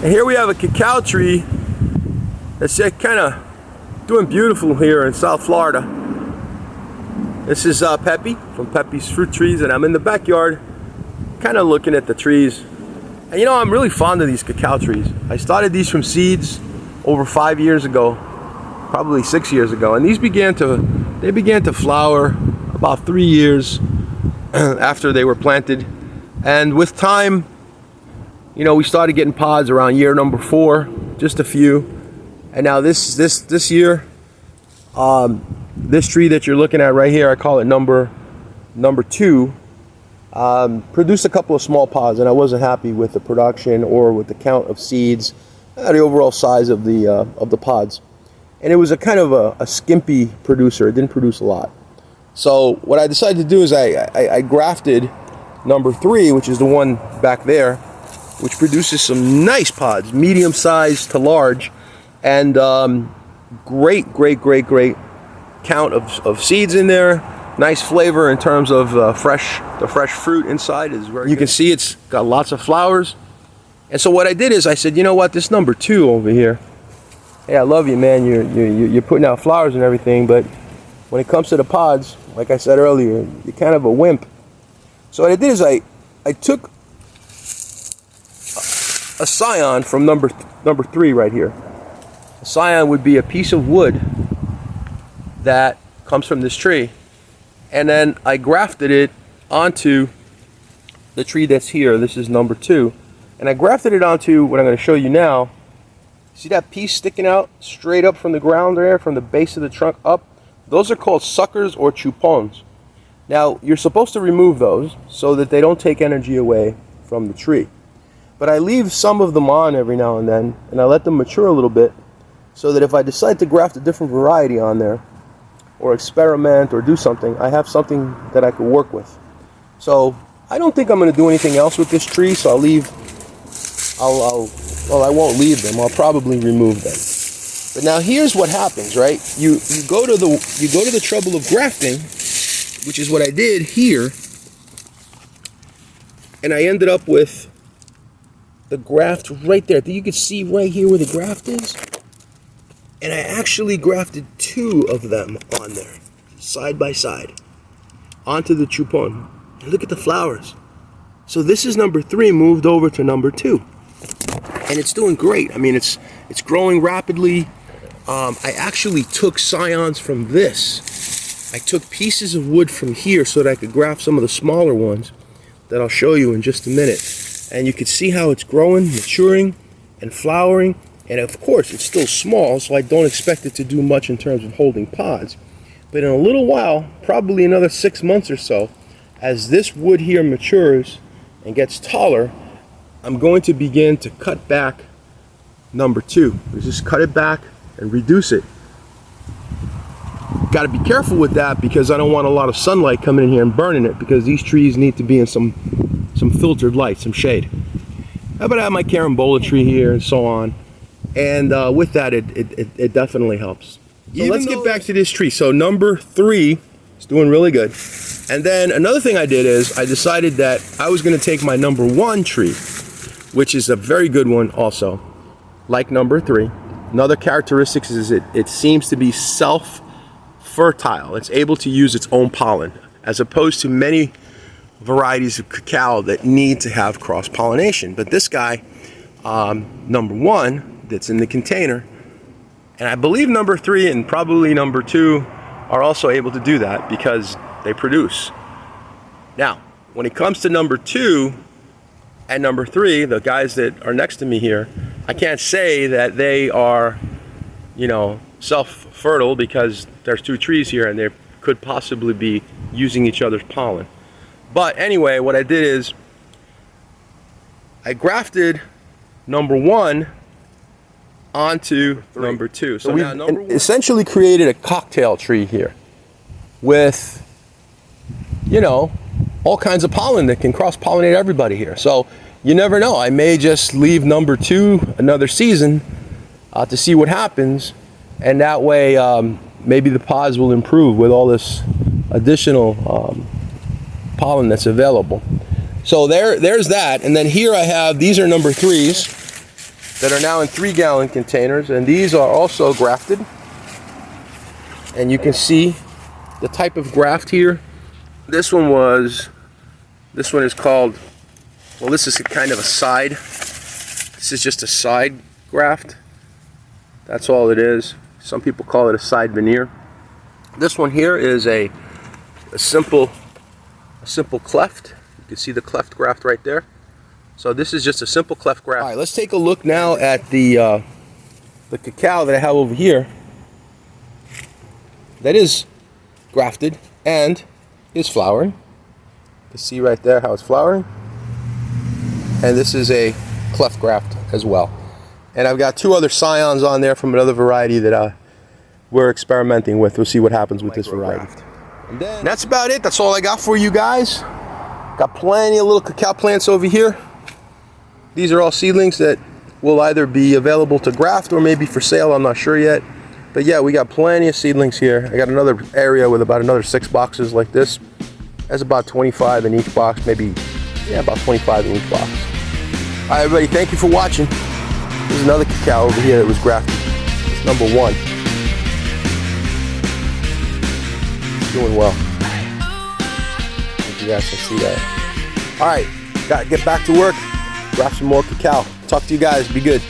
And here we have a cacao tree that's kind of doing beautiful here in South Florida. This is Pepe from Pepe's Fruit Trees, and I'm in the backyard kind of looking at the trees. And you know, I'm really fond of these cacao trees. I started these from seeds over 5 years ago, probably 6 years ago, and these began to flower about 3 years after they were planted. And with time, you know, we started getting pods around year number 4, just a few. And now this year, this tree that you're looking at right here, I call it number 2, produced a couple of small pods, and I wasn't happy with the production or with the count of seeds, the overall size of the pods. And it was a kind of a skimpy producer. It didn't produce a lot. So what I decided to do is I grafted number 3, which is the one back there, which produces some nice pods, medium sized to large, and great count of seeds in there. Nice flavor in terms of the fresh fruit inside is very good. You can see it's got lots of flowers. And so what I did is I said, you know what, this number 2 over here, hey, I love you, man, you're putting out flowers and everything, but when it comes to the pods, like I said earlier, you're kind of a wimp. So what I did is I took a scion from number 3 right here. A scion would be a piece of wood that comes from this tree, and then I grafted it onto the tree that's here. This is number 2, and I grafted it onto what I'm going to show you now. See that piece sticking out straight up from the ground there, from the base of the trunk up? Those are called suckers or chupons. Now, you're supposed to remove those so that they don't take energy away from the tree. But I leave some of them on every now and then, and I let them mature a little bit, so that if I decide to graft a different variety on there, or experiment or do something, I have something that I could work with. So I don't think I'm going to do anything else with this tree, so I won't leave them. I'll probably remove them. But now here's what happens, right? You go to the trouble of grafting, which is what I did here, and I ended up with the graft right there. You can see right here where the graft is. And I actually grafted 2 of them on there, side by side, onto the chupon. And look at the flowers. So this is number 3 moved over to number 2. And it's doing great. I mean, it's growing rapidly. I actually took scions from this. I took pieces of wood from here so that I could graft some of the smaller ones that I'll show you in just a minute. And you can see how it's growing, maturing, and flowering. And of course, it's still small, so I don't expect it to do much in terms of holding pods. But in a little while, probably another 6 months or so, as this wood here matures and gets taller, I'm going to begin to cut back number 2. Just cut it back and reduce it. Got to be careful with that, because I don't want a lot of sunlight coming in here and burning it, because these trees need to be in some filtered light, some shade. But I have my carambola tree here and so on. And with that, it definitely helps. So let's get back to this tree. So number 3 is doing really good. And then another thing I did is I decided that I was going to take my number 1 tree, which is a very good one also, like number 3. Another characteristic is it seems to be self-fertile. It's able to use its own pollen, as opposed to many varieties of cacao that need to have cross-pollination. But this guy, number 1, that's in the container, and I believe number 3 and probably number 2 are also able to do that, because they produce. Now, when it comes to number 2 and number 3, the guys that are next to me here, I can't say that they are, you know, self-fertile, because there's 2 trees here and they could possibly be using each other's pollen. But anyway, what I did is I grafted number 1 onto number 2. So now number 1 essentially created a cocktail tree here with, you know, all kinds of pollen that can cross-pollinate everybody here. So you never know. I may just leave number 2 another season to see what happens, and that way maybe the pods will improve with all this additional pollen that's available. So there's that. And then here I have, these are number 3s. that are now in 3-gallon containers, and these are also grafted. And you can see the type of graft here. This one is called, well, this is kind of a side. This is just a side graft. That's all it is. Some people call it a side veneer. This one here is a simple cleft. You can see the cleft graft right there. So this is just a simple cleft graft. All right, let's take a look now at the cacao that I have over here. That is grafted and is flowering. You can see right there how it's flowering. And this is a cleft graft as well. And I've got 2 other scions on there from another variety that we're experimenting with. We'll see what happens with this variety. And that's about it. That's all I got for you guys. Got plenty of little cacao plants over here. These are all seedlings that will either be available to graft or maybe for sale. I'm not sure yet. But yeah, we got plenty of seedlings here. I got another area with about another 6 boxes like this. That's about 25 in each box, maybe, yeah, about 25 in each box. All right, everybody, thank you for watching. There's another cacao over here that was grafted. It's number 1. Doing well. I think you guys can see that. All right, got to get back to work. Graft some more cacao. Talk to you guys. Be good.